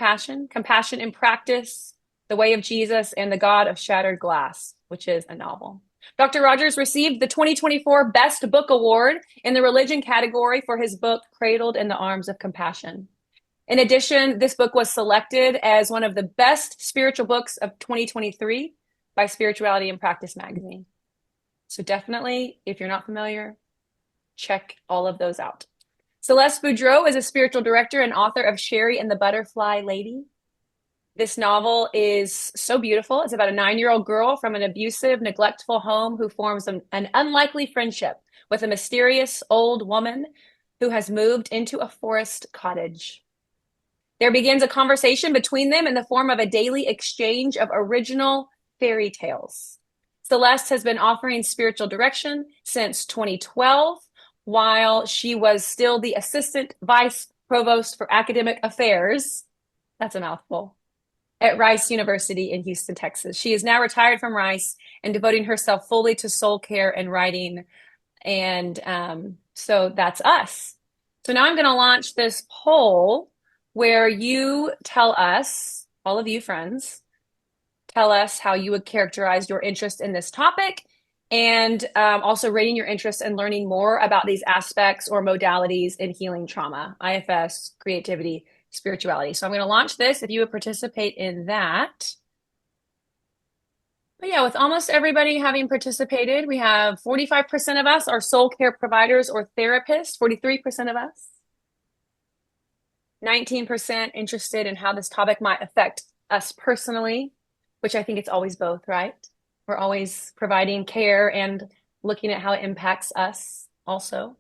Compassion, Compassion in Practice, The Way of Jesus, and The God of Shattered Glass, which is a novel. Dr. Rogers received the 2024 Best Book Award in the religion category for his book, Cradled in the Arms of Compassion. In addition, this book was selected as one of the best spiritual books of 2023 by Spirituality and Practice magazine. So definitely, if you're not familiar, check all of those out. Celeste Boudreaux is a spiritual director and author of Sherry and the Butterfly Lady. This novel is so beautiful. It's about a 9-year-old girl from an abusive, neglectful home who forms an unlikely friendship with a mysterious old woman who has moved into a forest cottage. There begins a conversation between them in the form of a daily exchange of original fairy tales. Celeste has been offering spiritual direction since 2012, while she was still the assistant vice provost for academic affairs. That's a mouthful. At Rice University in Houston, Texas. She is now retired from Rice and devoting herself fully to soul care and writing. And so that's us. So now I'm going to launch this poll where you tell us, all of you friends, tell us how you would characterize your interest in this topic, and also rating your interest in learning more about these aspects or modalities in healing trauma, IFS, creativity, spirituality. So I'm going to launch this if you would participate in that. But yeah, with almost everybody having participated, we have 45% of us are soul care providers or therapists, 43% of us, 19% interested in how this topic might affect us personally, which I think it's always both, right? We're always providing care and looking at how it impacts us also.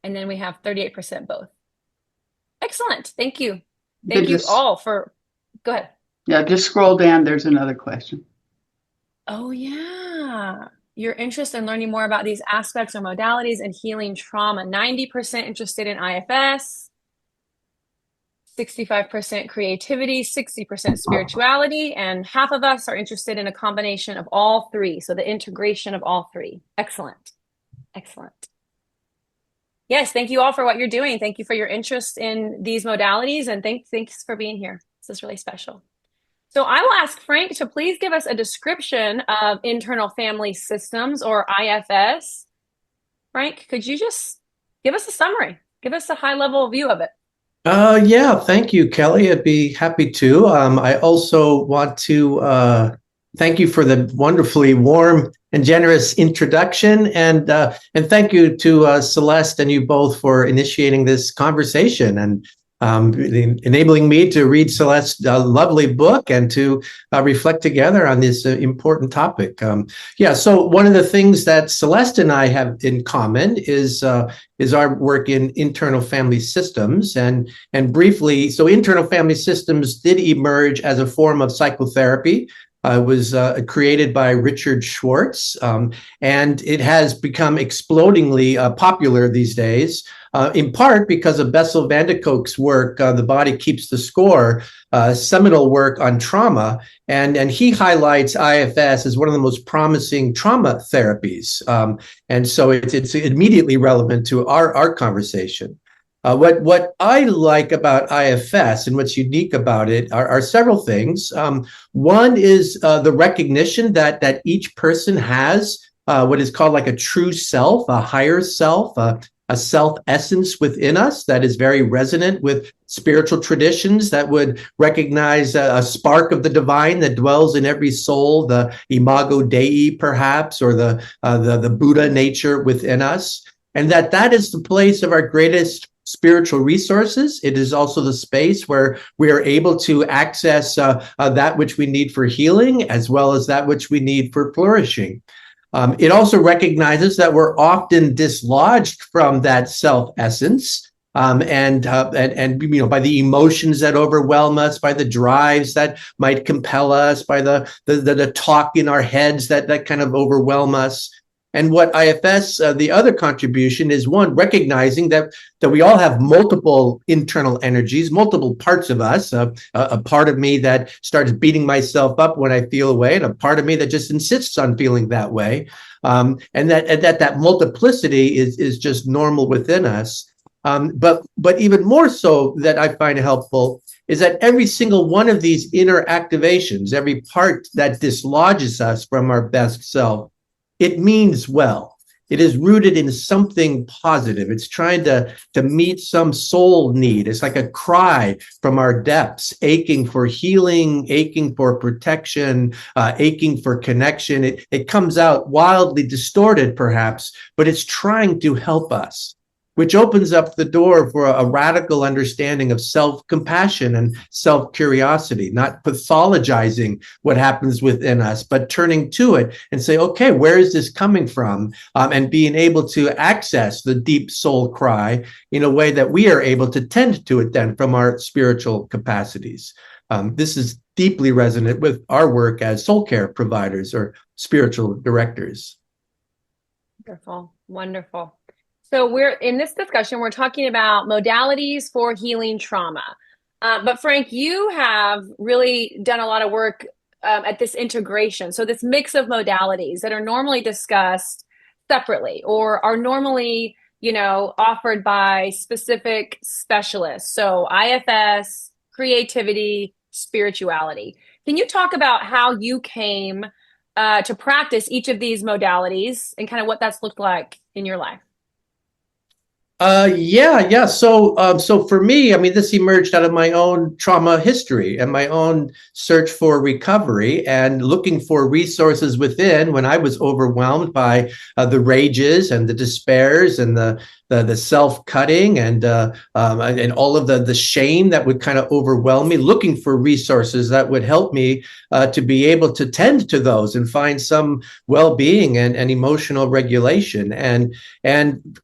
And then we have 38% both. Excellent. Thank you. Thank you all for, go ahead. Yeah, just scroll down. There's another question. Oh, yeah. Your interest in learning more about these aspects or modalities and healing trauma. 90% interested in IFS, 65% creativity, 60% spirituality, and half of us are interested in a combination of all three. So the integration of all three. Excellent. Excellent. Yes, thank you all for what you're doing. Thank you for your interest in these modalities, and thanks for being here. This is really special. So I will ask Frank to please give us a description of internal family systems, or IFS. Frank, could you just give us a summary? Give us a high-level view of it. Yeah, thank you, Kelly. I'd be happy to. I also want to thank you for the wonderfully warm and generous introduction, and thank you to Celeste and you both for initiating this conversation and enabling me to read Celeste's lovely book and to reflect together on this important topic. Yeah, so one of the things that Celeste and I have in common is our work in internal family systems, and briefly, so internal family systems did emerge as a form of psychotherapy. It was created by Richard Schwartz, and it has become explodingly popular these days, in part because of Bessel van der Kolk's work, The Body Keeps the Score, seminal work on trauma, and he highlights IFS as one of the most promising trauma therapies, and so it's immediately relevant to our conversation. What I like about IFS and what's unique about it are several things. One is the recognition that each person has what is called like a true self, a higher self, a self essence within us that is very resonant with spiritual traditions that would recognize a spark of the divine that dwells in every soul, the imago Dei perhaps, or the Buddha nature within us, and that is the place of our greatest spiritual resources. It is also the space where we are able to access that which we need for healing, as well as that which we need for flourishing. It also recognizes that we're often dislodged from that self essence, and you know, by the emotions that overwhelm us, by the drives that might compel us, by the talk in our heads that kind of overwhelm us. And what IFS, the other contribution is, one, recognizing that we all have multiple internal energies, multiple parts of us, a part of me that starts beating myself up when I feel away, and a part of me that just insists on feeling that way. And that multiplicity is just normal within us. But even more so that I find helpful is that every single one of these inner activations, every part that dislodges us from our best self, it means well. It is rooted in something positive. It's trying to meet some soul need. It's like a cry from our depths, aching for healing, aching for protection, aching for connection. It comes out wildly distorted, perhaps, but it's trying to help us, which opens up the door for a radical understanding of self-compassion and self-curiosity, not pathologizing what happens within us, but turning to it and say, okay, where is this coming from? And being able to access the deep soul cry in a way that we are able to tend to it then from our spiritual capacities. This is deeply resonant with our work as soul care providers or spiritual directors. Wonderful, wonderful. So we're in this discussion, we're talking about modalities for healing trauma. But Frank, you have really done a lot of work at this integration. So this mix of modalities that are normally discussed separately or are normally, offered by specific specialists. So IFS, creativity, spirituality. Can you talk about how you came to practice each of these modalities and kind of what that's looked like in your life? Yeah. So for me, I mean, this emerged out of my own trauma history and my own search for recovery and looking for resources within when I was overwhelmed by the rages and the despairs and the self-cutting and all of the shame that would kind of overwhelm me, looking for resources that would help me to be able to tend to those and find some well-being and emotional regulation, and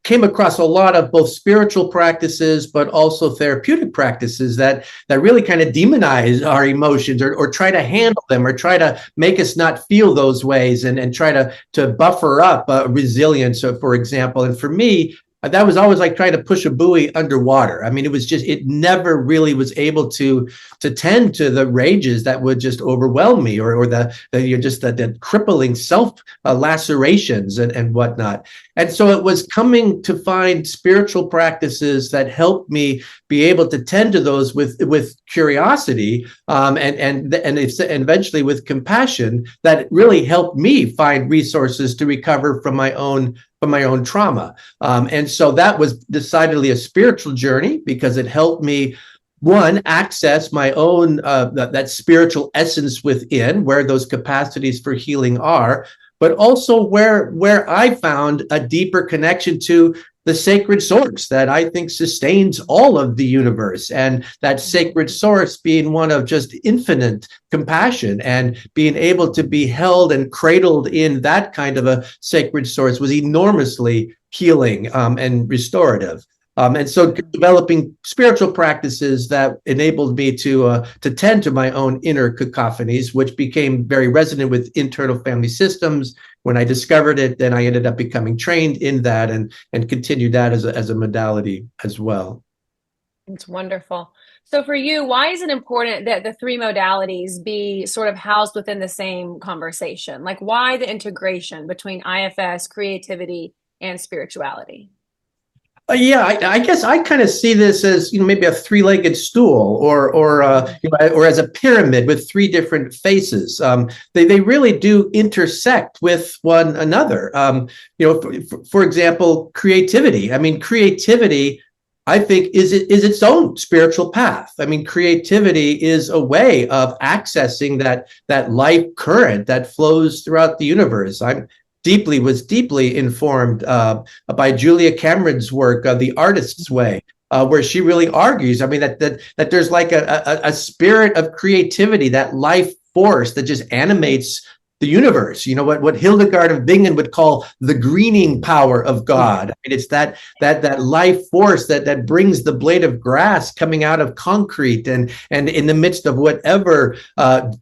came across a lot of both spiritual practices but also therapeutic practices that really kind of demonize our emotions or try to handle them or try to make us not feel those ways and try to buffer up resilience, for example. And for me, that was always like trying to push a buoy underwater. I mean, it never really was able to tend to the rages that would just overwhelm me or the crippling self lacerations and whatnot. And so it was coming to find spiritual practices that helped me be able to tend to those with curiosity and eventually with compassion that really helped me find resources to recover from my own trauma. And so that was decidedly a spiritual journey because it helped me, one, access my own, that spiritual essence within where those capacities for healing are, but also where I found a deeper connection to the sacred source that I think sustains all of the universe, and that sacred source being one of just infinite compassion, and being able to be held and cradled in that kind of a sacred source was enormously healing and restorative. And so developing spiritual practices that enabled me to tend to my own inner cacophonies, which became very resonant with internal family systems. When I discovered it, then I ended up becoming trained in that and continued that as a modality as well. It's wonderful. So for you, why is it important that the three modalities be sort of housed within the same conversation? Like, why the integration between IFS, creativity, and spirituality? I guess I kind of see this as maybe a three-legged stool or as a pyramid with three different faces. They really do intersect with one another. For example, creativity. I mean, creativity, I think, is its own spiritual path. I mean, creativity is a way of accessing that life current that flows throughout the universe. Was deeply informed by Julia Cameron's work, The Artist's Way, where she really argues, I mean, that there's like a spirit of creativity, that life force that just animates the universe. What Hildegard of Bingen would call the greening power of God. I mean, it's that life force that brings the blade of grass coming out of concrete and in the midst of whatever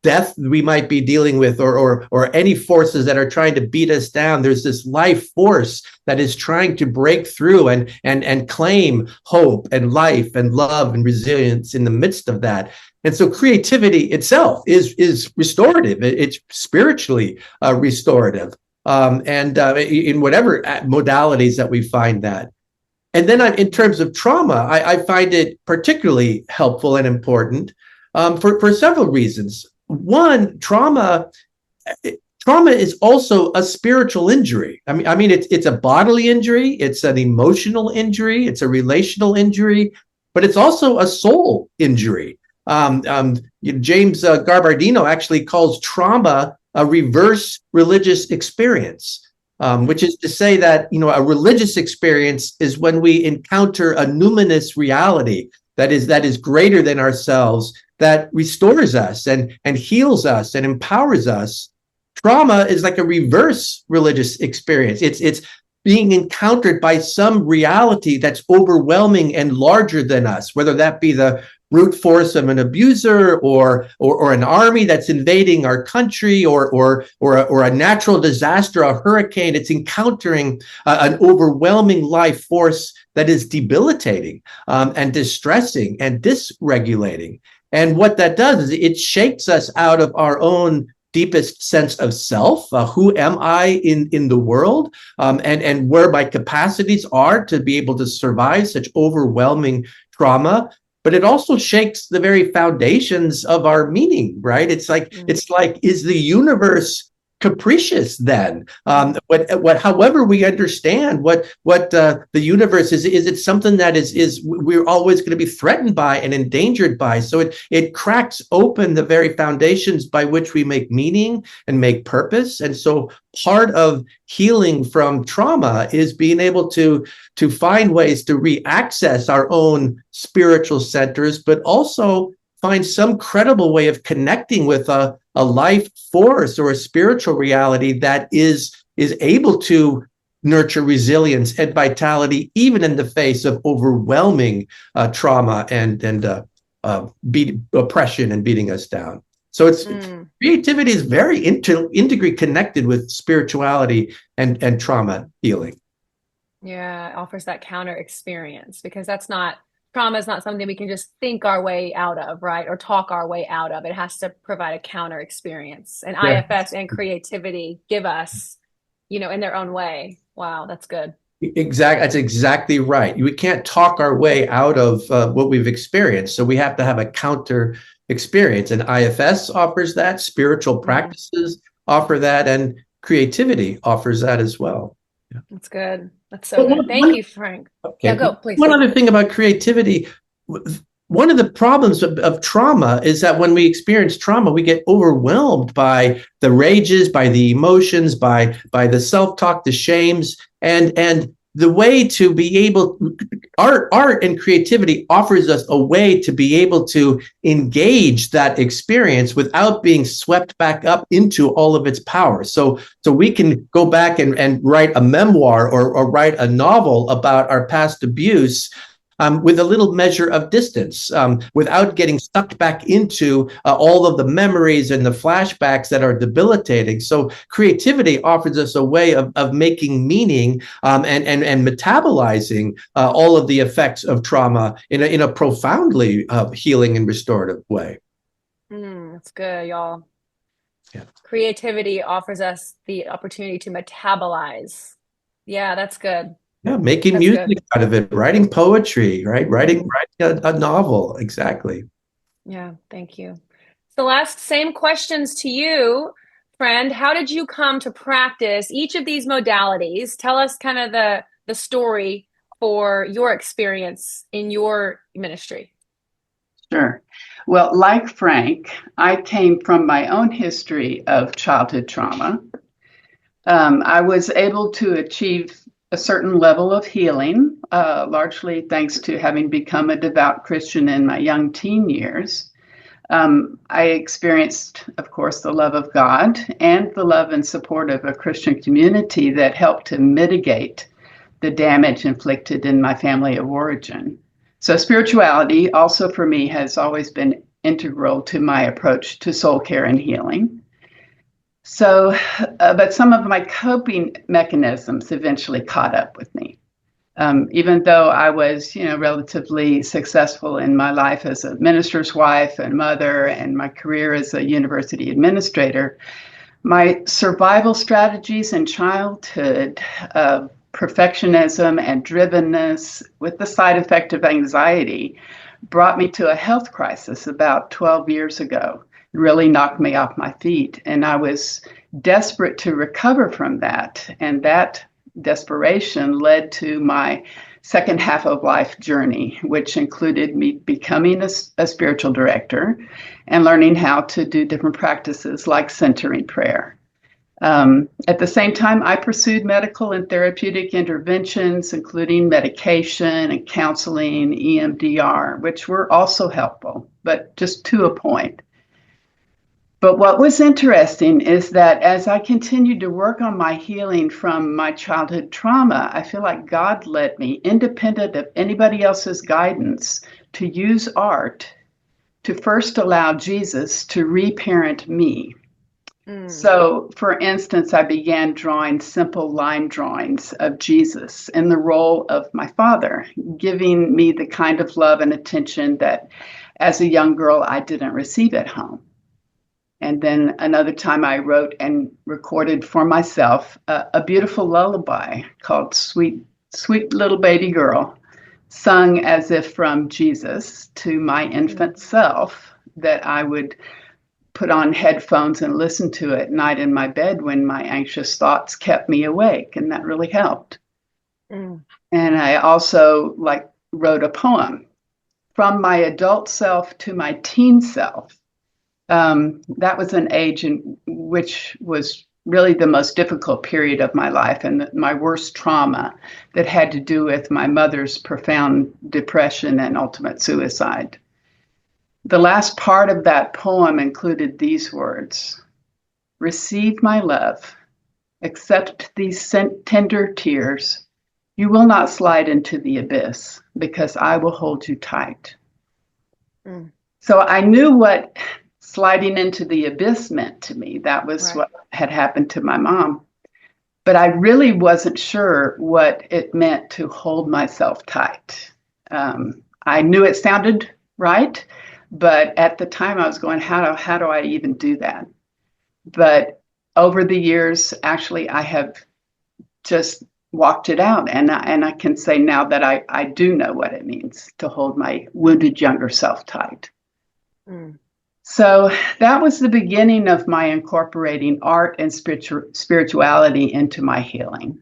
death we might be dealing with or any forces that are trying to beat us down. There's this life force that is trying to break through and claim hope and life and love and resilience in the midst of that. And so creativity itself is restorative. It's spiritually restorative. And in whatever modalities that we find that. in terms of trauma, I find it particularly helpful and important for several reasons. One, trauma is also a spiritual injury. I mean, it's a bodily injury, it's an emotional injury, it's a relational injury, but it's also a soul injury. James Garbardino actually calls trauma a reverse religious experience, which is to say that, a religious experience is when we encounter a numinous reality that is greater than ourselves, that restores us and heals us and empowers us. Trauma is like a reverse religious experience. It's being encountered by some reality that's overwhelming and larger than us, whether that be the brute force of an abuser or an army that's invading our country or a natural disaster, a hurricane. It's encountering an overwhelming life force that is debilitating and distressing and dysregulating. And what that does is it shakes us out of our own deepest sense of self. Who am I in the world, and where my capacities are to be able to survive such overwhelming trauma. But it also shakes the very foundations of our meaning, right? It's like, is the universe capricious then? However we understand what the universe is it something that is we're always going to be threatened by and endangered by? So it cracks open the very foundations by which we make meaning and make purpose. And so part of healing from trauma is being able to find ways to re-access our own spiritual centers, but also find some credible way of connecting with a life force or a spiritual reality that is able to nurture resilience and vitality, even in the face of overwhelming trauma and oppression and beating us down. So creativity is very integrally connected with spirituality and trauma healing. Yeah, it offers that counter experience, because trauma is not something we can just think our way out of, right? Or talk our way out of. It has to provide a counter experience. And yeah. IFS and creativity give us, in their own way. Wow, that's good. Exactly. That's exactly right. We can't talk our way out of what we've experienced. So we have to have a counter experience. And IFS offers that. Spiritual practices offer that. And creativity offers that as well. Yeah. That's good. That's so good. Thank you, Frank. Okay. Yeah, go, please. One other thing about creativity, one of the problems of trauma is that when we experience trauma, we get overwhelmed by the rages, by the emotions, by the self-talk, the shames, and the way to be able, art and creativity offers us a way to be able to engage that experience without being swept back up into all of its power. So we can go back and write a memoir or write a novel about our past abuse with a little measure of distance, without getting sucked back into all of the memories and the flashbacks that are debilitating. So creativity offers us a way of making meaning and metabolizing all of the effects of trauma in a profoundly healing and restorative way. That's good, y'all. Yeah. Creativity offers us the opportunity to metabolize. Yeah, that's good. Yeah, making That's music good. out of it, writing poetry, right? Writing a novel. Exactly. Yeah, thank you. Celeste, same questions to you, friend. How did you come to practice each of these modalities? Tell us kind of the story for your experience in your ministry. Sure. Well, like Frank, I came from my own history of childhood trauma. I was able to achieve a certain level of healing, largely thanks to having become a devout Christian in my young teen years. I experienced, of course, the love of God and the love and support of a Christian community that helped to mitigate the damage inflicted in my family of origin. So spirituality also for me has always been integral to my approach to soul care and healing. So, but some of my coping mechanisms eventually caught up with me. Even though I was, relatively successful in my life as a minister's wife and mother and my career as a university administrator, my survival strategies in childhood perfectionism and drivenness with the side effect of anxiety brought me to a health crisis about 12 years ago. It really knocked me off my feet. And I was desperate to recover from that. And that desperation led to my second half of life journey, which included me becoming a spiritual director and learning how to do different practices like centering prayer. At the same time, I pursued medical and therapeutic interventions, including medication and counseling, EMDR, which were also helpful, but just to a point. But what was interesting is that as I continued to work on my healing from my childhood trauma, I feel like God led me, independent of anybody else's guidance, to use art to first allow Jesus to reparent me. So, for instance, I began drawing simple line drawings of Jesus in the role of my father, giving me the kind of love and attention that as a young girl I didn't receive at home. And then another time I wrote and recorded for myself a beautiful lullaby called Sweet, Sweet Little Baby Girl, sung as if from Jesus to my infant self, that I would put on headphones and listen to it at night in my bed when my anxious thoughts kept me awake, and that really helped. And I also wrote a poem from my adult self to my teen self. That was an age in which was really the most difficult period of my life and my worst trauma that had to do with my mother's profound depression and ultimate suicide. The last part of that poem included these words: "Receive my love, accept these tender tears. You will not slide into the abyss because I will hold you tight." So I knew what sliding into the abyss meant to me. That was what had happened to my mom. But I really wasn't sure what it meant to hold myself tight. I knew it sounded right, but at the time I was going, how do I even do that? But over the years, actually, I have just walked it out. And I can say now that I do know what it means to hold my wounded younger self tight. So that was the beginning of my incorporating art and spirituality into my healing.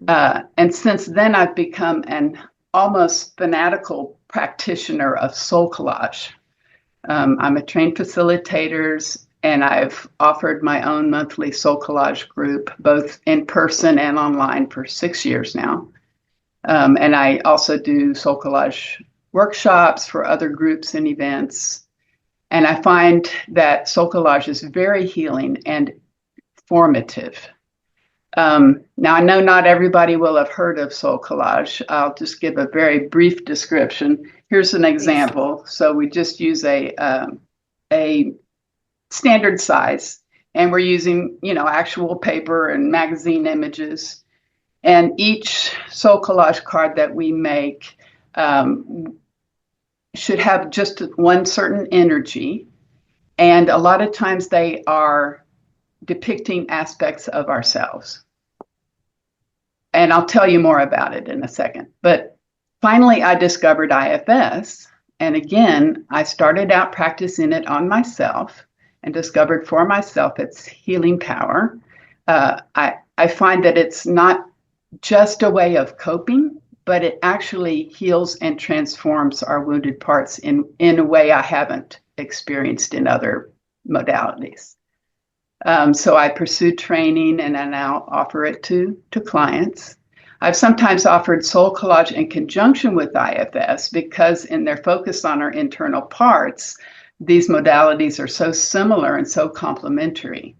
And since then, I've become an almost fanatical practitioner of soul collage. I'm a trained facilitator, and I've offered my own monthly soul collage group, both in person and online, for 6 years now. And I also do soul collage workshops for other groups and events. And I find that soul collage is very healing and formative. Now, I know not everybody will have heard of soul collage. I'll just give a very brief description. Here's an example. So we just use a standard size, and we're using, actual paper and magazine images. And each soul collage card that we make should have just one certain energy. And a lot of times they are depicting aspects of ourselves. And I'll tell you more about it in a second. But finally, I discovered IFS. And again, I started out practicing it on myself and discovered for myself its healing power. I find that it's not just a way of coping, but it actually heals and transforms our wounded parts in a way I haven't experienced in other modalities. So I pursued training, and I now offer it to clients. I've sometimes offered soul collage in conjunction with IFS because in their focus on our internal parts, these modalities are so similar and so complementary.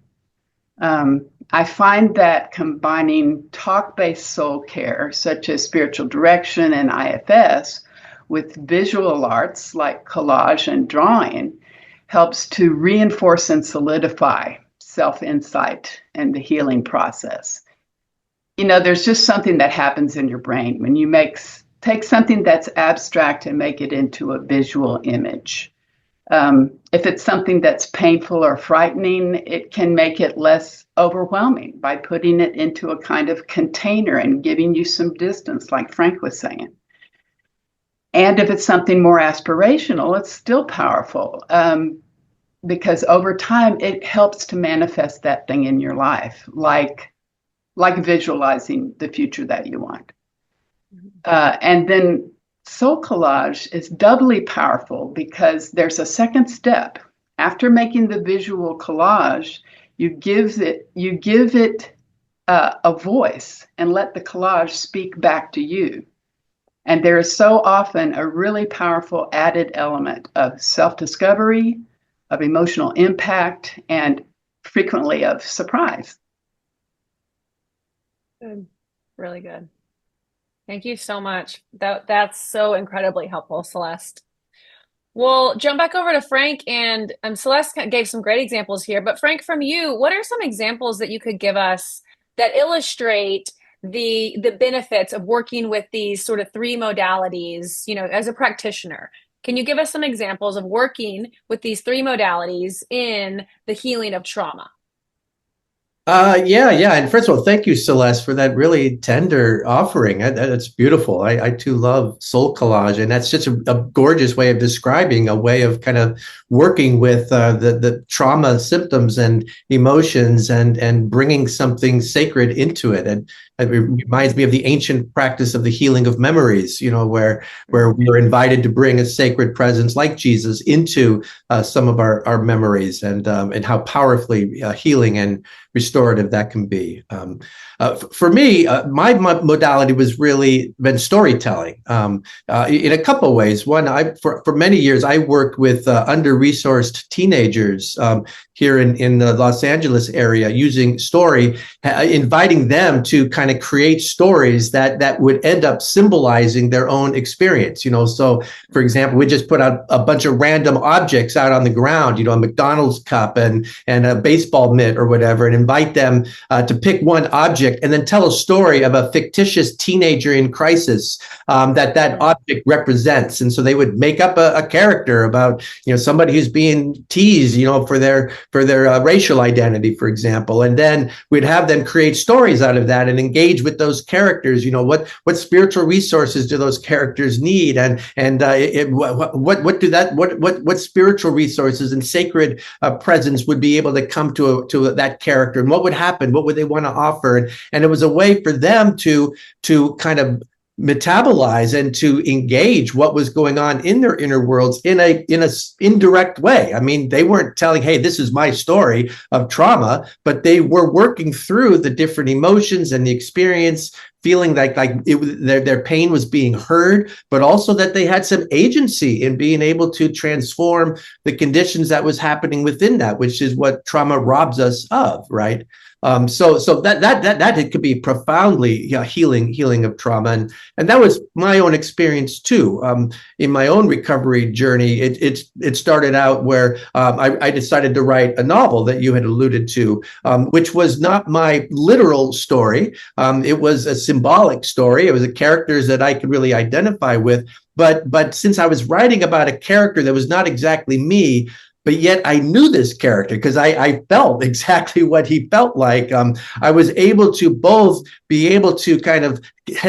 I find that combining talk-based soul care, such as spiritual direction and IFS, with visual arts like collage and drawing, helps to reinforce and solidify self-insight and the healing process. There's just something that happens in your brain when you take something that's abstract and make it into a visual image. If it's something that's painful or frightening, it can make it less overwhelming by putting it into a kind of container and giving you some distance, like Frank was saying. And if it's something more aspirational, it's still powerful, because over time it helps to manifest that thing in your life, like visualizing the future that you want. And then soul collage is doubly powerful because there's a second step. After making the visual collage, you give it a voice and let the collage speak back to you. And there is so often a really powerful added element of self-discovery, of emotional impact, and frequently of surprise. Good. Really good. Thank you so much. That's so incredibly helpful, Celeste. We'll jump back over to Frank, and Celeste gave some great examples here. But Frank, from you, what are some examples that you could give us that illustrate the benefits of working with these sort of three modalities, as a practitioner? Can you give us some examples of working with these three modalities in the healing of trauma? Yeah. And first of all, thank you, Celeste, for that really tender offering. That's beautiful. I too love soul collage, and that's just a gorgeous way of describing a way of kind of working with the trauma symptoms and emotions and bringing something sacred into it. And it reminds me of the ancient practice of the healing of memories, where we are invited to bring a sacred presence like Jesus into some of our memories, and how powerfully healing and restorative that can be. For me, my modality was really been storytelling in a couple of ways. One, for many years, I worked with under-resourced teenagers here in the Los Angeles area, using story, inviting them to kind of create stories that would end up symbolizing their own experience. So for example, we just put out a bunch of random objects out on the ground, a McDonald's cup and a baseball mitt or whatever, and invite them to pick one object and then tell a story of a fictitious teenager in crisis that object represents. And so they would make up a character about, somebody who's being teased, for their racial identity, for example. And then we'd have them create stories out of that and engage with those characters. What spiritual resources do those characters need? And what spiritual resources and sacred presence would be able to come to that character, and what would happen? What would they want to offer? And it was a way for them to kind of metabolize and to engage what was going on in their inner worlds in a indirect way. I mean, they weren't telling, hey, this is my story of trauma, but they were working through the different emotions and the experience, feeling like their pain was being heard, but also that they had some agency in being able to transform the conditions that was happening within that, which is what trauma robs us of, right? So that it could be profoundly healing of trauma, and that was my own experience too. In my own recovery journey, it started out where I decided to write a novel that you had alluded to, which was not my literal story. It was a symbolic story. It was the characters that I could really identify with. But since I was writing about a character that was not exactly me, but yet I knew this character because I felt exactly what he felt like. I was able to both be able to kind of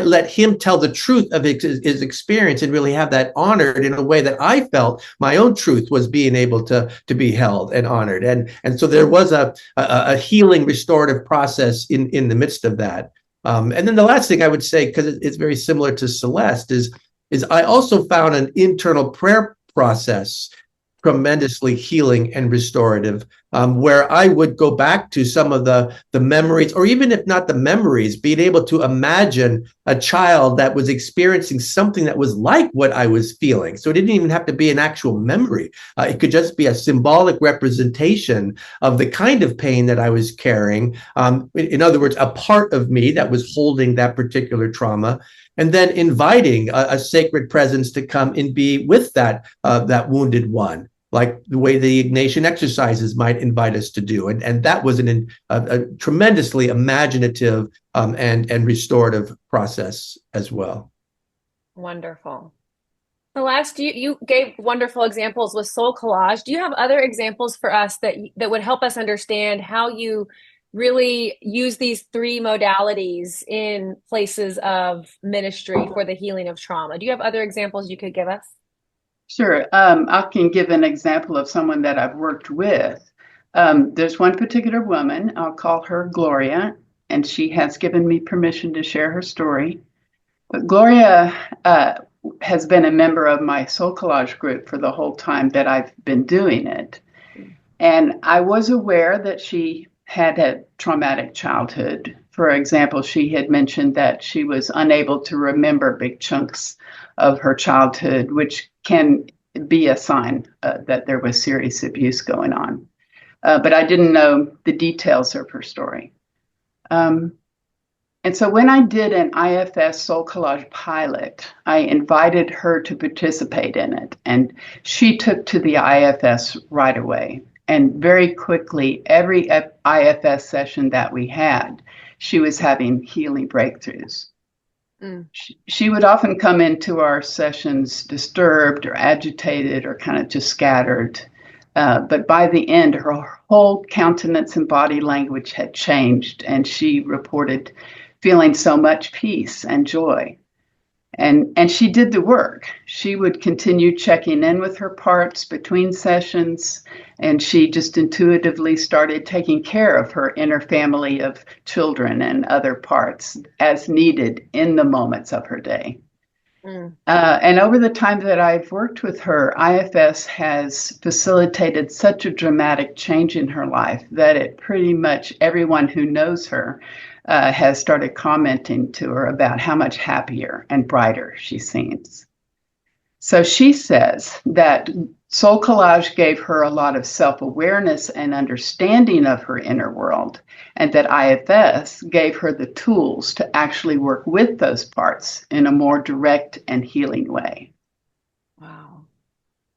let him tell the truth of his experience and really have that honored in a way that I felt my own truth was being able to be held and honored. And so there was a healing restorative process in the midst of that. And then the last thing I would say, because it's very similar to Celeste, is I also found an internal prayer process tremendously healing and restorative, where I would go back to some of the memories, or even if not the memories, being able to imagine a child that was experiencing something that was like what I was feeling. So it didn't even have to be an actual memory. It could just be a symbolic representation of the kind of pain that I was carrying. In other words, a part of me that was holding that particular trauma, and then inviting a sacred presence to come and be with that wounded one, like the way the Ignatian exercises might invite us to do. And that was a tremendously imaginative and restorative process as well. Wonderful. Celeste, you gave wonderful examples with soul collage. Do you have other examples for us that would help us understand how you really use these three modalities in places of ministry for the healing of trauma? Do you have other examples you could give us? Sure. I can give an example of someone that I've worked with. There's one particular woman, I'll call her Gloria, and she has given me permission to share her story. But Gloria has been a member of my soul collage group for the whole time that I've been doing it. And I was aware that she had a traumatic childhood. For example, she had mentioned that she was unable to remember big chunks of her childhood, which can be a sign that there was serious abuse going on. But I didn't know the details of her story. And so when I did an IFS Soul Collage pilot, I invited her to participate in it. And she took to the IFS right away. And very quickly, every IFS session that we had, she was having healing breakthroughs. She would often come into our sessions disturbed or agitated or kind of just scattered. But by the end, her whole countenance and body language had changed, and she reported feeling so much peace and joy. And she did the work. She would continue checking in with her parts between sessions, and she just intuitively started taking care of her inner family of children and other parts as needed in the moments of her day. And over the time that I've worked with her, IFS has facilitated such a dramatic change in her life that it pretty much everyone who knows her has started commenting to her about how much happier and brighter she seems. So she says that Soul Collage gave her a lot of self-awareness and understanding of her inner world, and that IFS gave her the tools to actually work with those parts in a more direct and healing way. Wow.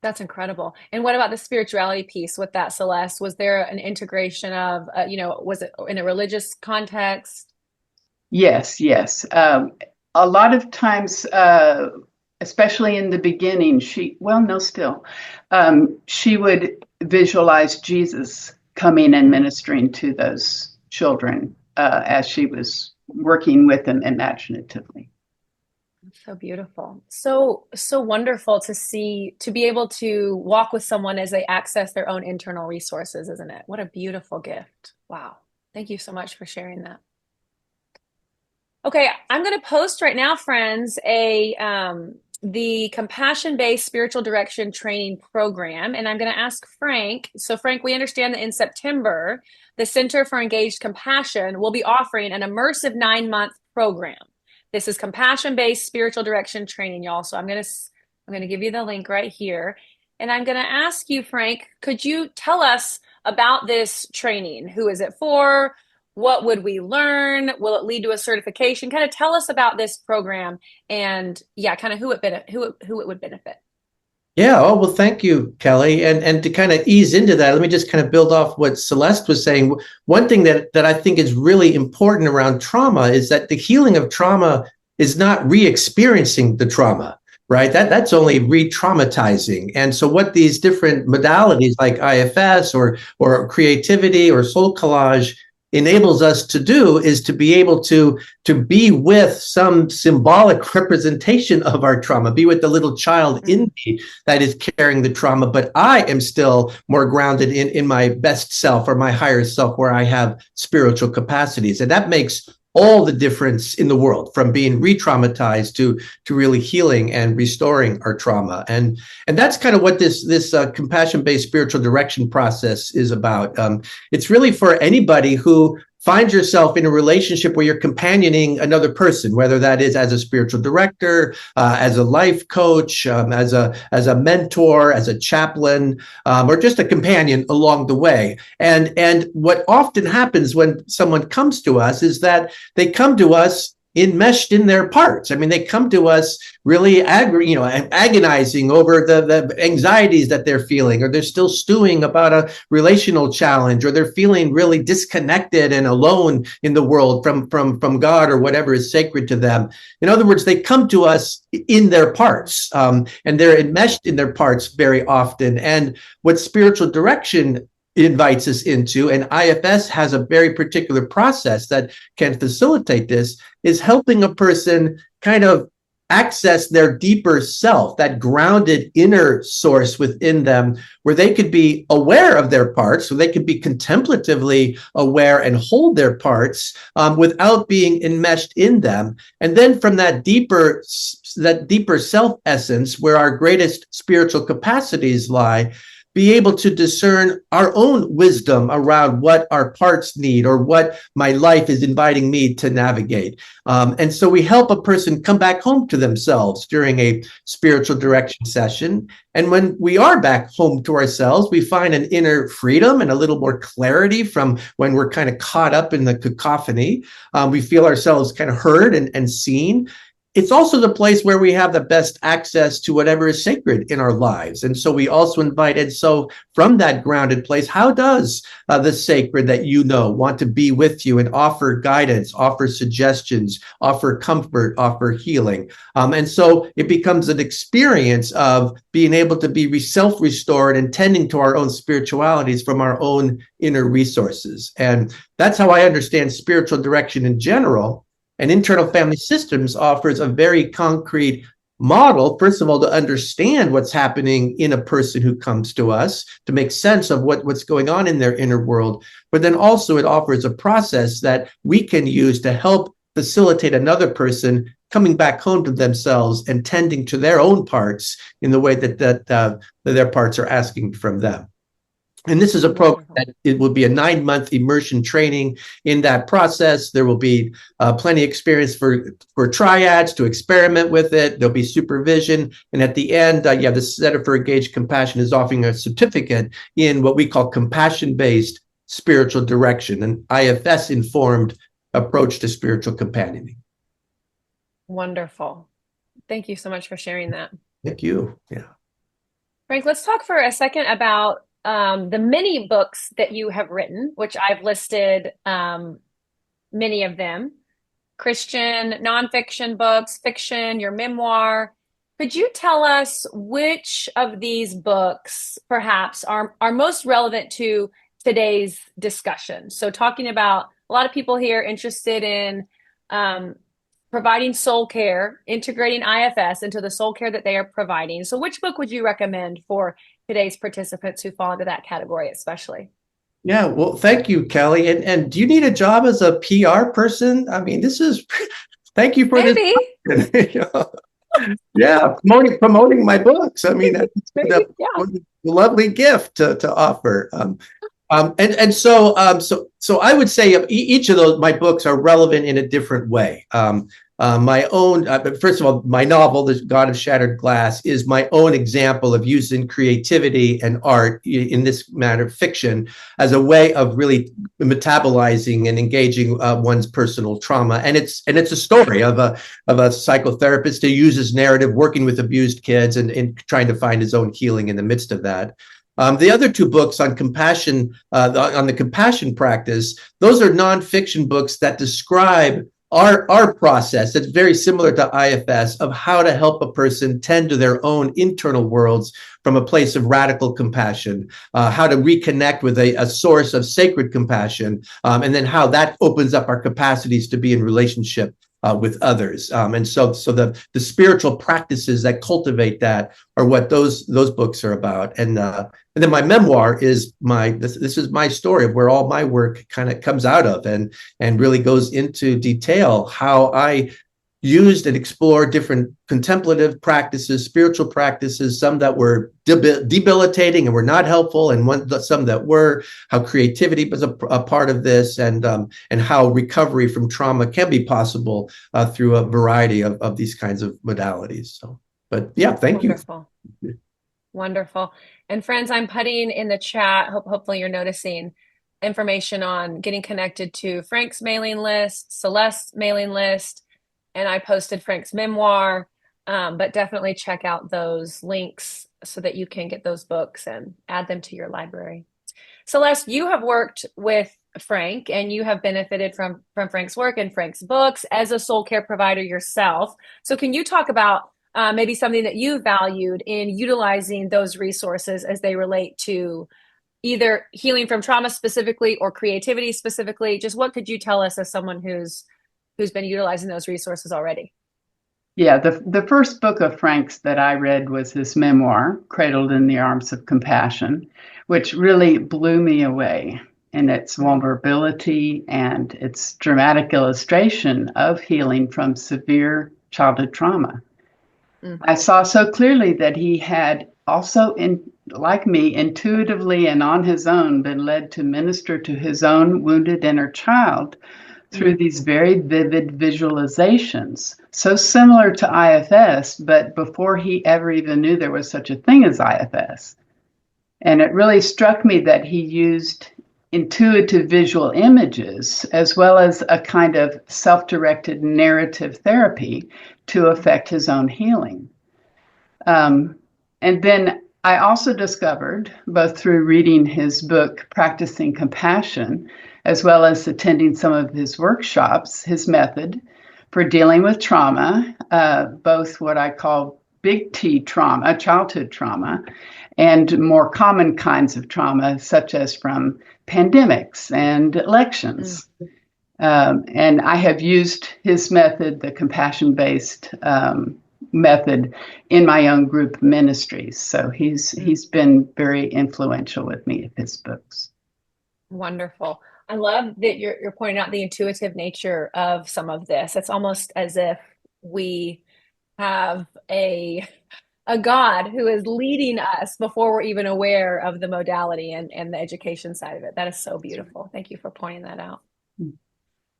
That's incredible. And what about the spirituality piece with that, Celeste? Was there an integration of, was it in a religious context? Yes. A lot of times, especially in the beginning, she would visualize Jesus coming and ministering to those children as she was working with them imaginatively. So beautiful. So wonderful to be able to walk with someone as they access their own internal resources, isn't it? What a beautiful gift. Wow. Thank you so much for sharing that. Okay, I'm going to post right now, friends, the compassion-based spiritual direction training program, and I'm going to ask Frank. So Frank, we understand that in September, the Center for Engaged Compassion will be offering an immersive 9-month program. This is compassion-based spiritual direction training, y'all. So I'm going to give you the link right here. And I'm going to ask you, Frank, could you tell us about this training? Who is it for? What would we learn? Will it lead to a certification? Kind of tell us about this program and kind of who it would benefit. Yeah. Oh, well, thank you, Kelly. And to kind of ease into that, let me just kind of build off what Celeste was saying. One thing that I think is really important around trauma is that the healing of trauma is not re-experiencing the trauma, right? That's only re-traumatizing. And so what these different modalities like IFS or creativity or soul collage enables us to do is to be able to be with some symbolic representation of our trauma, be with the little child in me that is carrying the trauma, but I am still more grounded in my best self or my higher self where I have spiritual capacities. And that makes all the difference in the world, from being re-traumatized to really healing and restoring our trauma. And that's kind of what this compassion-based spiritual direction process is about. It's really for anybody who finds yourself in a relationship where you're companioning another person, whether that is as a spiritual director, as a life coach, as a mentor, as a chaplain, or just a companion along the way. And what often happens when someone comes to us is that they come to us enmeshed in their parts. I mean, they come to us really agonizing over the anxieties that they're feeling, or they're still stewing about a relational challenge, or they're feeling really disconnected and alone in the world from God or whatever is sacred to them. In other words, they come to us in their parts, and they're enmeshed in their parts very often. And what spiritual direction invites us into, and IFS has a very particular process that can facilitate this, is helping a person kind of access their deeper self, that grounded inner source within them, where they could be aware of their parts, so they could be contemplatively aware and hold their parts without being enmeshed in them. And then from that deeper self essence, where our greatest spiritual capacities lie, be able to discern our own wisdom around what our parts need, or what my life is inviting me to navigate. And so we help a person come back home to themselves during a spiritual direction session. And when we are back home to ourselves, we find an inner freedom and a little more clarity from when we're kind of caught up in the cacophony. We feel ourselves kind of heard and seen. It's also the place where we have the best access to whatever is sacred in our lives. And so we also invite, and so from that grounded place, how does the sacred that you know want to be with you and offer guidance, offer suggestions, offer comfort, offer healing? And so it becomes an experience of being able to be self-restored and tending to our own spiritualities from our own inner resources. And that's how I understand spiritual direction in general. And internal family systems offers a very concrete model, first of all, to understand what's happening in a person who comes to us, to make sense of what's going on in their inner world. But then also it offers a process that we can use to help facilitate another person coming back home to themselves and tending to their own parts in the way that their parts are asking from them. And this is a program that it will be a 9-month immersion training. In that process, there will be plenty of experience for triads to experiment with it. There'll be supervision. And at the end, the Center for Engaged Compassion is offering a certificate in what we call compassion-based spiritual direction, an IFS-informed approach to spiritual companioning. Wonderful. Thank you so much for sharing that. Thank you. Yeah. Frank, let's talk for a second about the many books that you have written, which I've listed many of them: Christian, nonfiction books, fiction, your memoir. Could you tell us which of these books perhaps are most relevant to today's discussion? So talking about a lot of people here interested in providing soul care, integrating IFS into the soul care that they are providing. So which book would you recommend for today's participants who fall into that category especially? Yeah, well, thank you, Kelly. And do you need a job as a PR person? I mean, thank you for Maybe. this. Yeah, promoting my books. I mean, that's a lovely gift to offer. So I would say each of my books are relevant in a different way. My own, first of all, my novel, The God of Shattered Glass, is my own example of using creativity and art, in this matter, fiction, as a way of really metabolizing and engaging one's personal trauma. And it's a story of a psychotherapist who uses narrative, working with abused kids and trying to find his own healing in the midst of that. The other two books on compassion, on the compassion practice, those are nonfiction books that describe our process. It's very similar to IFS, of how to help a person tend to their own internal worlds from a place of radical compassion, how to reconnect with a source of sacred compassion, and then how that opens up our capacities to be in relationship with others. And so the spiritual practices that cultivate that are what those books are about. And then my memoir is this is my story of where all my work kind of comes out of, and really goes into detail how I used and explored different contemplative practices, spiritual practices, some that were debilitating and were not helpful, and some that were, how creativity was a part of this, and how recovery from trauma can be possible through a variety of these kinds of modalities. So, but yeah, thank Wonderful. you. Wonderful. And friends, I'm putting in the chat, hopefully you're noticing, information on getting connected to Frank's mailing list, Celeste's mailing list, and I posted Frank's memoir. But definitely check out those links so that you can get those books and add them to your library. Celeste, you have worked with Frank and you have benefited from Frank's work and Frank's books as a soul care provider yourself. So can you talk about maybe something that you valued in utilizing those resources as they relate to either healing from trauma specifically or creativity specifically? Just what could you tell us as someone who's been utilizing those resources already? Yeah, the first book of Frank's that I read was his memoir, Cradled in the Arms of Compassion, which really blew me away in its vulnerability and its dramatic illustration of healing from severe childhood trauma. I saw so clearly that he had also, like me, intuitively and on his own, been led to minister to his own wounded inner child through these very vivid visualizations, so similar to IFS, but before he ever even knew there was such a thing as IFS. And it really struck me that he used intuitive visual images as well as a kind of self-directed narrative therapy to affect his own healing. And then I also discovered, both through reading his book, Practicing Compassion, as well as attending some of his workshops, his method for dealing with trauma, both what I call big T trauma, childhood trauma, and more common kinds of trauma, such as from pandemics and elections. And I have used his method, the compassion-based method, in my own group ministries. So he's been very influential with me in his books. Wonderful. I love that you're pointing out the intuitive nature of some of this. It's almost as if we have a God who is leading us before we're even aware of the modality and the education side of it. That is so beautiful. Thank you for pointing that out.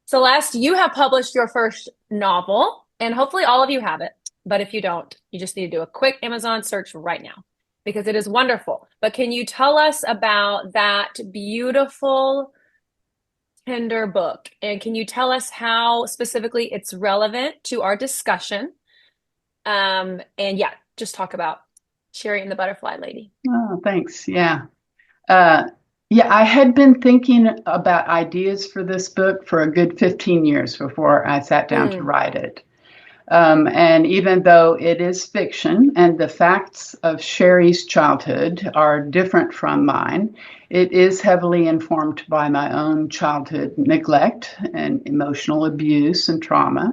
Celeste, you have published your first novel, and hopefully all of you have it. But if you don't, you just need to do a quick Amazon search right now because it is wonderful. But can you tell us about that beautiful, tender book? And can you tell us how specifically it's relevant to our discussion? And yeah, just talk about Cherry and the Butterfly Lady. Oh, thanks. Yeah. I had been thinking about ideas for this book for a good 15 years before I sat down to write it. And even though it is fiction and the facts of Sherry's childhood are different from mine, it is heavily informed by my own childhood neglect and emotional abuse and trauma.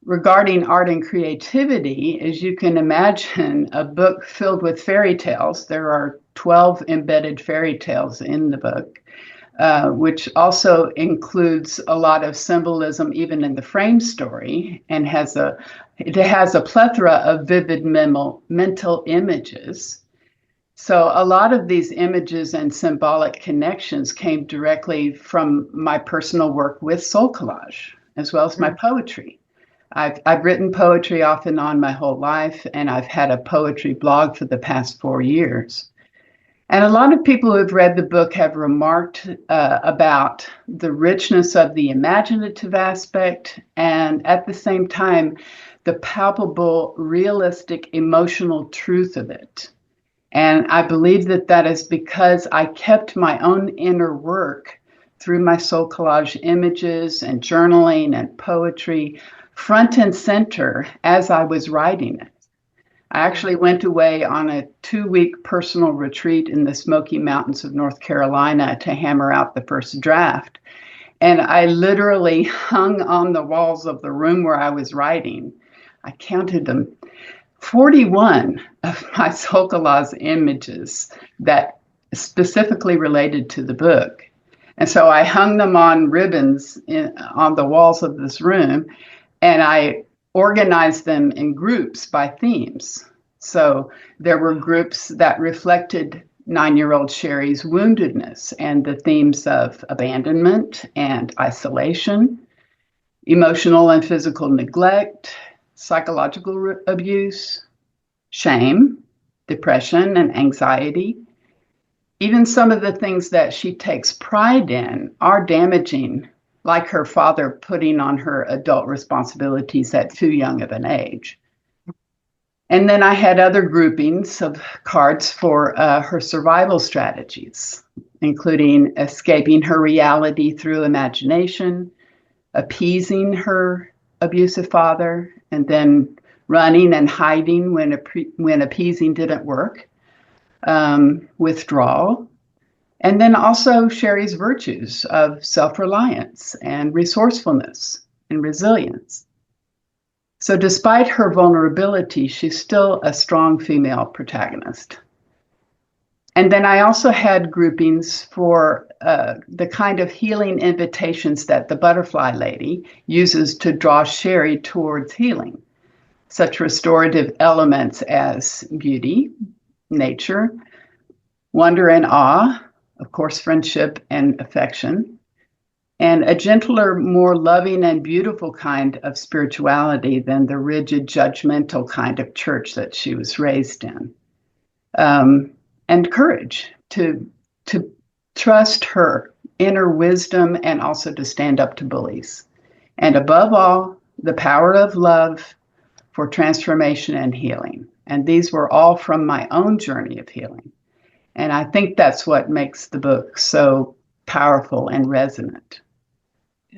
Regarding art and creativity, as you can imagine, a book filled with fairy tales, there are 12 embedded fairy tales in the book. Which also includes a lot of symbolism even in the frame story, and it has a plethora of vivid mental images. So a lot of these images and symbolic connections came directly from my personal work with soul collage, as well as my poetry. I've written poetry off and on my whole life, and I've had a poetry blog for the past 4 years. And a lot of people who have read the book have remarked about the richness of the imaginative aspect and at the same time, the palpable, realistic, emotional truth of it. And I believe that that is because I kept my own inner work through my soul collage images and journaling and poetry front and center as I was writing it. I actually went away on a 2-week personal retreat in the Smoky Mountains of North Carolina to hammer out the first draft. And I literally hung on the walls of the room where I was writing. I counted them, 41 of my soul collage images that specifically related to the book. And so I hung them on ribbons on the walls of this room, and I organized them in groups by themes. So there were groups that reflected 9-year-old Sherry's woundedness and the themes of abandonment and isolation, emotional and physical neglect, psychological abuse, shame, depression, and anxiety. Even some of the things that she takes pride in are damaging like her father, putting on her adult responsibilities at too young of an age. And then I had other groupings of cards for her survival strategies, including escaping her reality through imagination, appeasing her abusive father, and then running and hiding when appeasing didn't work, withdrawal, and then also Sherry's virtues of self-reliance and resourcefulness and resilience. So despite her vulnerability, she's still a strong female protagonist. And then I also had groupings for the kind of healing invitations that the butterfly lady uses to draw Sherry towards healing, such restorative elements as beauty, nature, wonder and awe, of course, friendship and affection, and a gentler, more loving and beautiful kind of spirituality than the rigid, judgmental kind of church that she was raised in. And courage to trust her inner wisdom and also to stand up to bullies. And above all, the power of love for transformation and healing. And these were all from my own journey of healing. And I think that's what makes the book so powerful and resonant.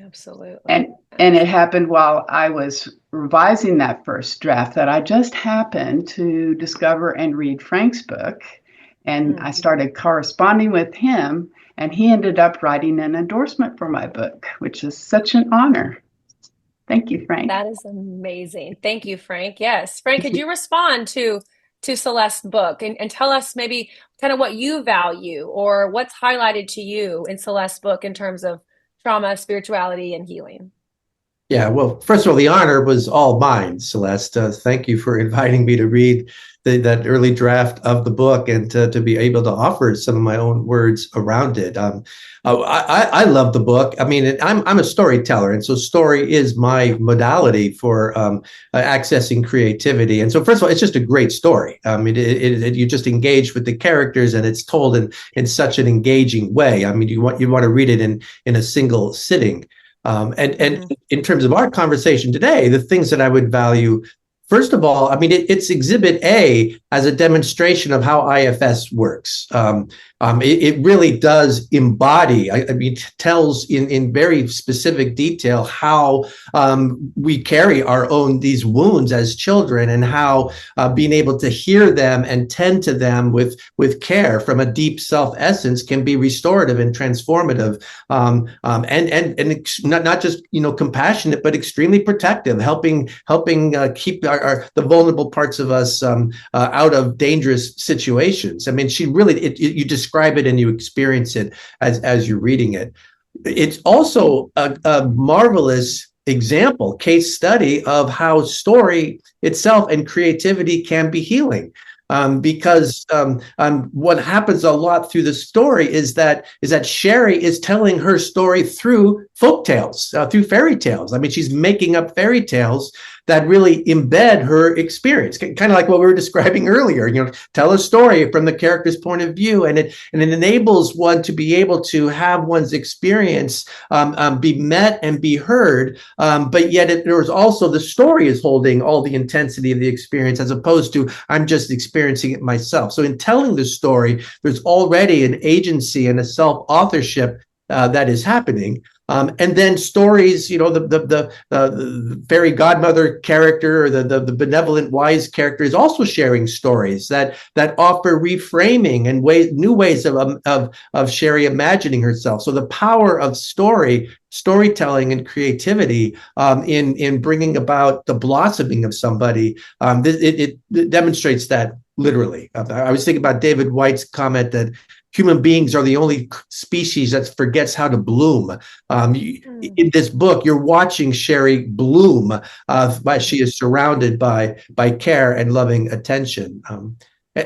Absolutely. And it happened while I was revising that first draft that I just happened to discover and read Frank's book. And I started corresponding with him, and he ended up writing an endorsement for my book, which is such an honor. Thank you, Frank. That is amazing. Thank you, Frank. Yes. Frank, could you respond to Celeste's book and tell us maybe kind of what you value or what's highlighted to you in Celeste's book in terms of trauma, spirituality, and healing? Yeah, well, first of all, the honor was all mine, Celeste. Thank you for inviting me to read that early draft of the book and to be able to offer some of my own words around it. I love the book. I mean, I'm a storyteller, and so story is my modality for accessing creativity. And so, first of all, it's just a great story. You just engage with the characters, and it's told in such an engaging way. I mean, you want to read it in a single sitting. And in terms of our conversation today, the things that I would value, first of all, I mean, it's Exhibit A as a demonstration of how IFS works. It really does embody, I mean, tells in very specific detail how we carry our own, these wounds as children, and how being able to hear them and tend to them with care from a deep self-essence can be restorative and transformative, and not just, compassionate, but extremely protective, helping keep the vulnerable parts of us out of dangerous situations. I mean, she really, you describe it and you experience it as you're reading it. It's also a marvelous example, case study of how story itself and creativity can be healing. Because what happens a lot through the story is that Sherry is telling her story through folk tales, through fairy tales. I mean, she's making up fairy tales that really embed her experience, kind of like what we were describing earlier. Tell a story from the character's point of view, and it enables one to be able to have one's experience be met and be heard. But yet, there was also the story is holding all the intensity of the experience, as opposed to I'm just experiencing it myself. So in telling the story, there's already an agency and a self-authorship that is happening. And then stories, the fairy godmother character, or the benevolent wise character, is also sharing stories that offer reframing and new ways of Sherry imagining herself. So the power of storytelling and creativity in bringing about the blossoming of somebody, it demonstrates that literally. I was thinking about David White's comment that human beings are the only species that forgets how to bloom. In this book, you're watching Sherry bloom as she is surrounded by care and loving attention. And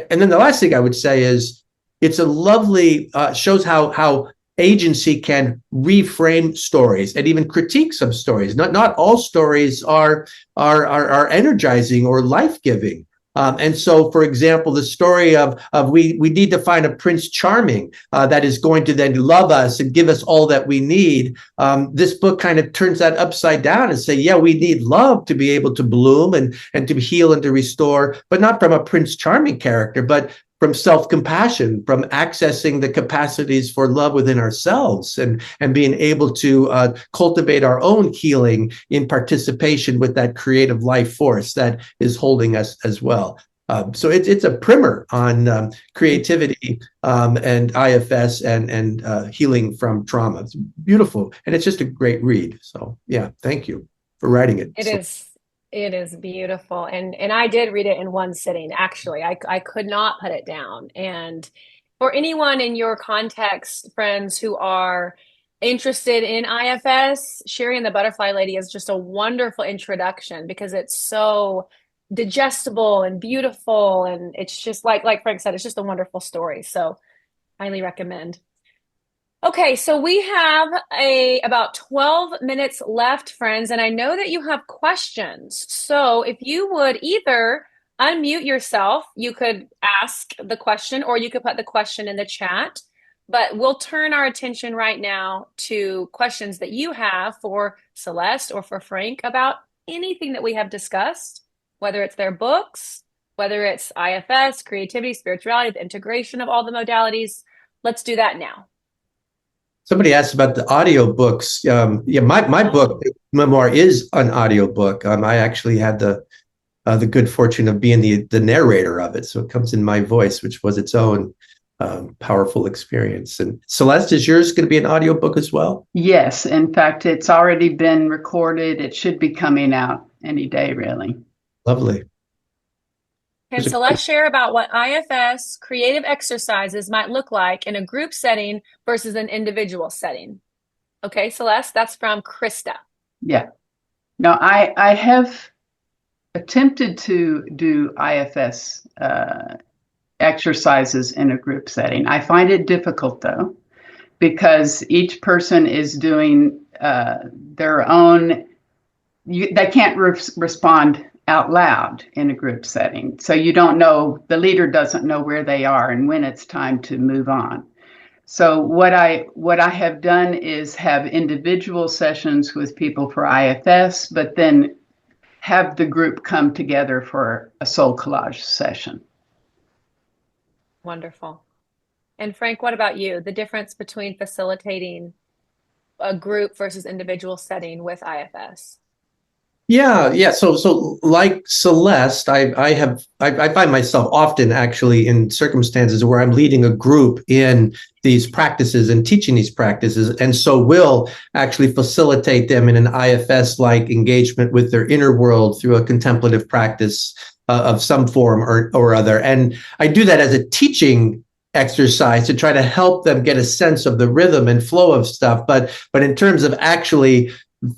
then the last thing I would say is it's a lovely, shows how agency can reframe stories and even critique some stories. Not all stories are energizing or life-giving. And so, for example, the story of we need to find a Prince Charming that is going to then love us and give us all that we need. This book kind of turns that upside down and say, yeah, we need love to be able to bloom and to heal and to restore, but not from a Prince Charming character, but from self-compassion, from accessing the capacities for love within ourselves and being able to cultivate our own healing in participation with that creative life force that is holding us as well. So it's a primer on creativity and IFS and healing from trauma. It's beautiful, and it's just a great read. So yeah, thank you for writing it. It is beautiful. And I did read it in one sitting, actually. I could not put it down. And for anyone in your context, friends who are interested in IFS, Sherry and the Butterfly Lady is just a wonderful introduction because it's so digestible and beautiful. And it's just like Frank said, it's just a wonderful story. So highly recommend. Okay, so we have about 12 minutes left, friends, and I know that you have questions. So if you would either unmute yourself, you could ask the question, or you could put the question in the chat. But we'll turn our attention right now to questions that you have for Celeste or for Frank about anything that we have discussed, whether it's their books, whether it's IFS, creativity, spirituality, the integration of all the modalities. Let's do that now. Somebody asked about the audio books. Yeah, my book memoir is an audio book. I actually had the good fortune of being the narrator of it, so it comes in my voice, which was its own powerful experience. And Celeste, is yours going to be an audio book as well? Yes, in fact, it's already been recorded. It should be coming out any day, really. Lovely. Can Celeste share about what IFS creative exercises might look like in a group setting versus an individual setting? Okay, Celeste, that's from Krista. Yeah. No, I have attempted to do IFS exercises in a group setting. I find it difficult, though, because each person is doing their own, they can't respond out loud in a group setting. So you don't know, the leader doesn't know where they are and when it's time to move on. So what I have done is have individual sessions with people for IFS, but then have the group come together for a soul collage session. Wonderful. And Frank, what about you? The difference between facilitating a group versus individual setting with IFS? Yeah. So like Celeste, I find myself often actually in circumstances where I'm leading a group in these practices and teaching these practices, and so will actually facilitate them in an IFS-like engagement with their inner world through a contemplative practice of some form or other. And I do that as a teaching exercise to try to help them get a sense of the rhythm and flow of stuff. But in terms of actually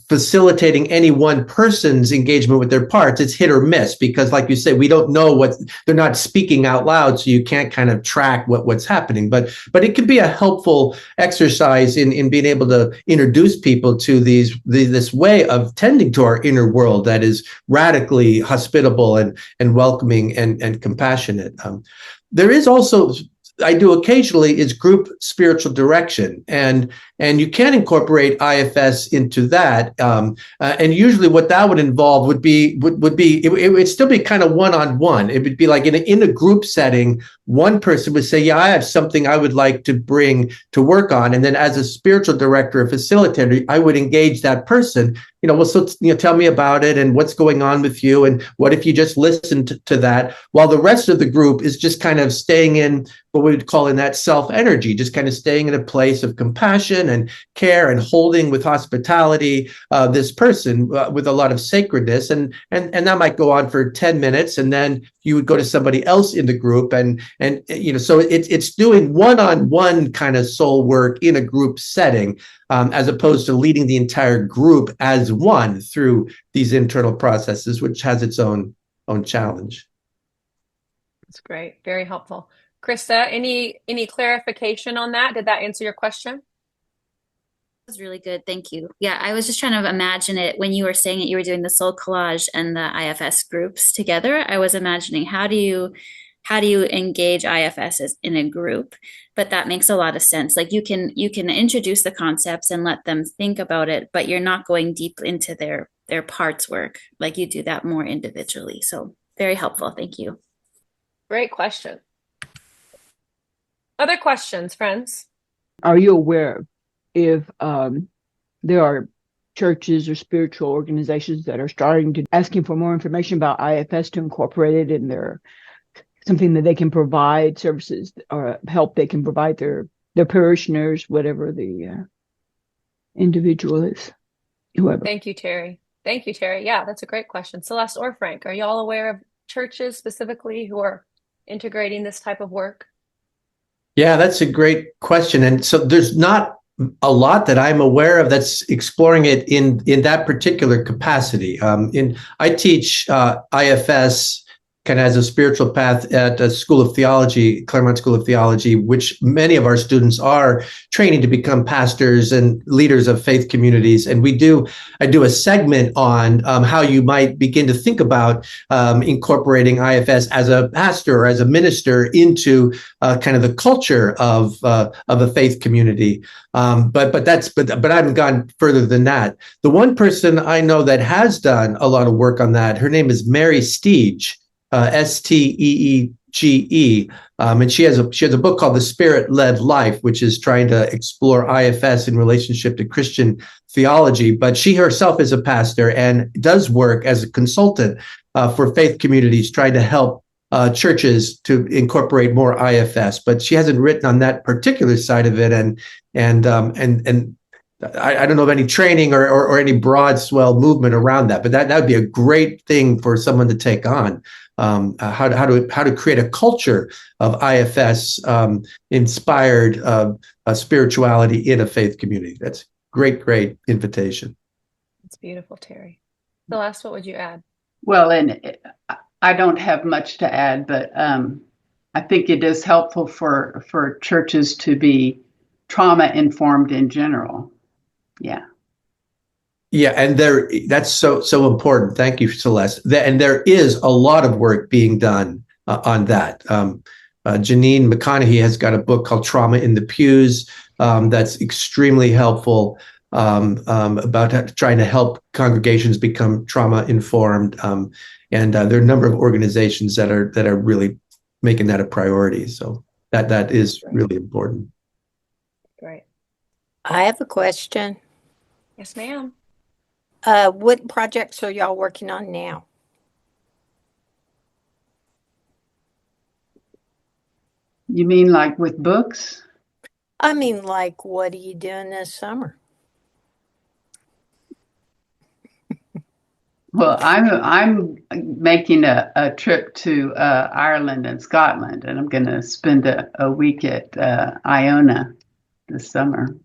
facilitating any one person's engagement with their parts, it's hit or miss, because like you say, we don't know what they're not speaking out loud, so you can't kind of track what's happening. But it can be a helpful exercise in being able to introduce people to this way of tending to our inner world that is radically hospitable and welcoming and compassionate. There is also, I do occasionally, is group spiritual direction, and you can incorporate IFS into that. And usually, what that would involve would be it would still be kind of one-on-one. It would be like in a group setting, one person would say, "Yeah, I have something I would like to bring to work on," and then as a spiritual director or facilitator, I would engage that person. Tell me about it and what's going on with you, and what if you just listened to that, while the rest of the group is just kind of staying in what we would call in that self energy, just kind of staying in a place of compassion and care and holding with hospitality this person with a lot of sacredness, and that might go on for 10 minutes, and then you would go to somebody else in the group, and so it's doing one-on-one kind of soul work in a group setting, as opposed to leading the entire group as one through these internal processes, which has its own challenge. That's great. Very helpful. Krista, any clarification on that? Did that answer your question? was really good. Thank you. Yeah, I was just trying to imagine it when you were saying that you were doing the soul collage and the IFS groups together. I was imagining how do you engage IFS in a group? But that makes a lot of sense. Like you can introduce the concepts and let them think about it, but you're not going deep into their parts work. Like you do that more individually. So very helpful. Thank you. Great question. Other questions, friends? Are you aware if there are churches or spiritual organizations that are starting to asking for more information about IFS to incorporate it in their something that they can provide services or help they can provide their parishioners, whatever the individual is, whoever. Thank you, Terry. Thank you, Terry. Yeah, that's a great question. Celeste or Frank, are y'all aware of churches specifically who are integrating this type of work? Yeah, that's a great question. And so there's not a lot that I'm aware of that's exploring it in that particular capacity. I teach IFS kind of as a spiritual path at a School of Theology, Claremont School of Theology, which many of our students are training to become pastors and leaders of faith communities. And I do a segment on how you might begin to think about incorporating IFS as a pastor or as a minister into kind of the culture of a faith community. But I haven't gone further than that. The one person I know that has done a lot of work on that, her name is Mary Steege. Steege, and she has a book called The Spirit-Led Life, which is trying to explore IFS in relationship to Christian theology. But she herself is a pastor and does work as a consultant for faith communities, trying to help churches to incorporate more IFS. But she hasn't written on that particular side of it, and I don't know of any training or any broad swell movement around that. But that would be a great thing for someone to take on. How to create a culture of IFS inspired spirituality in a faith community. That's great invitation. It's beautiful, Terry. Celeste, what would you add? Well, and I don't have much to add, but I think it is helpful for churches to be trauma informed in general. Yeah. Yeah, and that's so important. Thank you, Celeste. And there is a lot of work being done on that. Janine McConaughey has got a book called Trauma in the Pews that's extremely helpful about trying to help congregations become trauma informed. And there are a number of organizations that are really making that a priority. So that is really important. Great. I have a question. Yes, ma'am. What projects are y'all working on now? You mean like with books? I mean, like, what are you doing this summer? Well, I'm making a trip to Ireland and Scotland, and I'm going to spend a week at Iona this summer.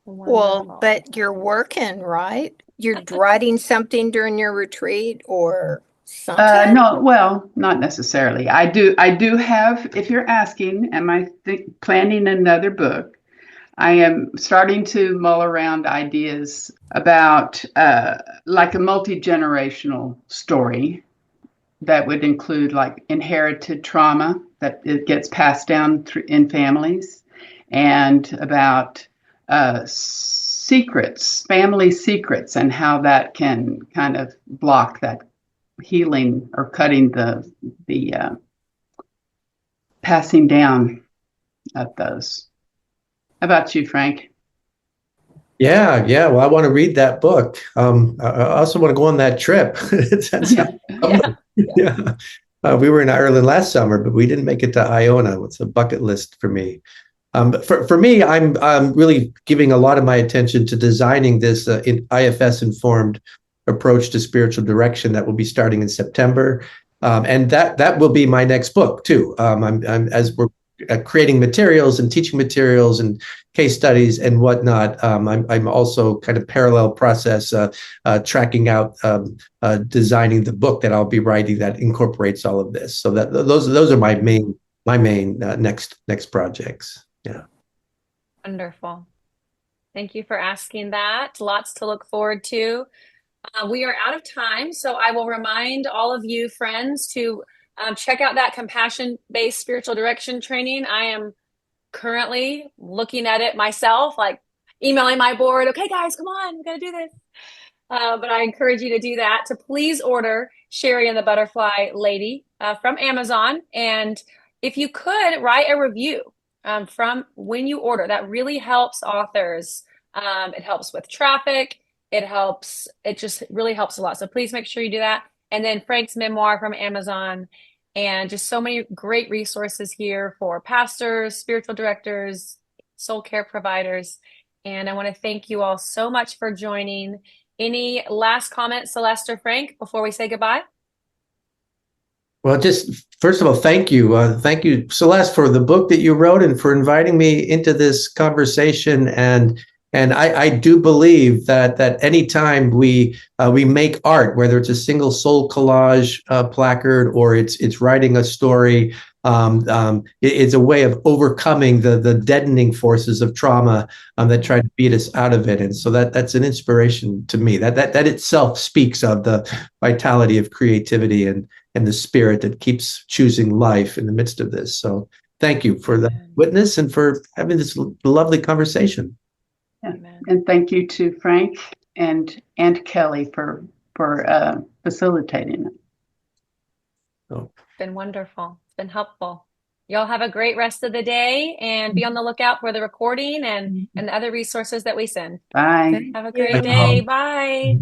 Well, but you're working, right? You're writing something during your retreat or something? No, well, not necessarily. I do have, if you're asking, am I planning another book? I am starting to mull around ideas about like a multi-generational story that would include like inherited trauma that it gets passed down in families, and about secrets, family secrets, and how that can kind of block that healing or cutting the passing down of those. How about you, Frank? Yeah. Well, I want to read that book. I also want to go on that trip. Yeah. We were in Ireland last summer, but we didn't make it to Iona. It's a bucket list for me. But for me, I'm really giving a lot of my attention to designing this IFS-informed approach to spiritual direction that will be starting in September, and that will be my next book too. I'm as we're creating materials and teaching materials and case studies and whatnot. I'm also kind of parallel process tracking out designing the book that I'll be writing that incorporates all of this. So that those are my main next projects. Yeah. Wonderful. Thank you for asking that. Lots to look forward to. We are out of time, so I will remind all of you friends to check out that compassion-based spiritual direction training. I am currently looking at it myself, like emailing my board. Okay, guys, come on, we got to do this. But I encourage you to do that, to please order Sherry and the Butterfly Lady from Amazon. And if you could write a review from when you order, that really helps authors. It helps with traffic. It just really helps a lot. So please make sure you do that. And then Frank's memoir from Amazon, and just so many great resources here for pastors, spiritual directors, soul care providers. And I want to thank you all so much for joining. Any last comments, Celeste or Frank, before we say goodbye? Well, just first of all, thank you. Thank you, Celeste, for the book that you wrote and for inviting me into this conversation. And I do believe that anytime we make art, whether it's a single soul collage placard or it's writing a story, it's a way of overcoming the deadening forces of trauma that try to beat us out of it. And so that's an inspiration to me. That itself speaks of the vitality of creativity and the spirit that keeps choosing life in the midst of this. So thank you for the witness and for having this lovely conversation. Yeah. And thank you to Frank and Kelly for facilitating it. Oh. It's been wonderful. It's been helpful. Y'all have a great rest of the day, and be on the lookout for the recording and the other resources that we send. Bye. Have a great day. Bye.